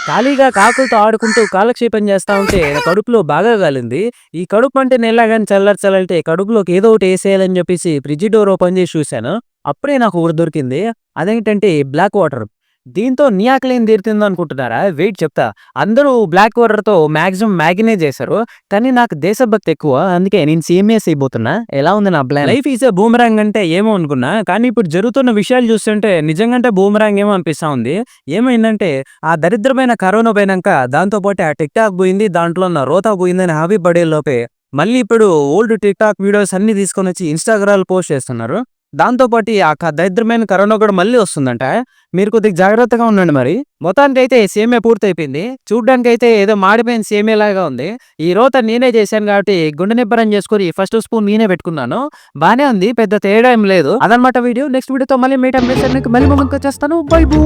ఖాళీగా కాకులతో ఆడుకుంటూ కాలక్షేపం చేస్తా ఉంటే నా కడుపులో బాగా కాలింది. ఈ కడుపు మంట ఎలాగని చల్లార్చాలంటే కడుపులోకి ఏదో ఒకటి ఏసేయాలని చెప్పేసి ఫ్రిడ్జ్ డోర్ ఓపెన్ చేసి చూశాను. అప్పుడే నాకు ఒకటి దొరికింది. అదేంటంటే బ్లాక్ వాటర్. దీంతో నీ ఆకలేం తీరుతుందనుకుంటున్నారా? వెయిట్ చెప్తా. అందరూ బ్లాక్ వాటర్‌తో మాక్సిమం మ్యాగీనే చేశారు. కానీ నాకు దేశభక్తి ఎక్కువ. అందుకే నేను సేమియా చేయబోతున్నా. ఎలా ఉంది నా plan? Life is a boomerang అంటే ఏమో అనుకున్నా. కానీ ఇప్పుడు జరుగుతున్న విషయాలు చూస్తుంటే నిజంగంటే బూమరాంగ్ ఏమో అనిపిస్తా ఉంది. ఏమైందంటే ఆ దరిద్రమైన కరోనా పోయినంక దాంతో పాటు ఆ టిక్‌టాక్ పోయింది. దాంట్లో ఉన్న రోతా పోయిందని హ్యాపీ పడే లోపే మళ్ళీ ఇప్పుడు ఓల్డ్ టిక్‌టాక్ వీడియోస్ అన్నీ తీసుకొనొచ్చి ఇన్‌స్టాగ్రామ్‌లో పోస్ట్ చేస్తున్నారు. దాంతో పాటు ఆ దరిద్రమైన కరోనా కూడా మళ్ళీ వస్తుందంట. మీరు కొద్దిగా జాగ్రత్తగా ఉండండి మరి. మొత్తానికైతే సేమియా పూర్తయిపోయింది. చూడ్డానికైతే ఏదో మాడిపోయిన సేమియాలాగా ఉంది. ఈ రోత నేనే చేశాను కాబట్టి గుండె నిబ్బరం చేసుకొని ఫస్ట్ స్పూన్ నేనే పెట్టుకున్నాను. బానే ఉంది. పెద్ద తేడా ఏం లేదు. అదనమాట వీడియో. నెక్స్ట్ వీడియోతో మళ్ళీ మీట్ అప్ చేస్తాను. మళ్ళీ ముందుకు వచ్చేస్తాను. By by.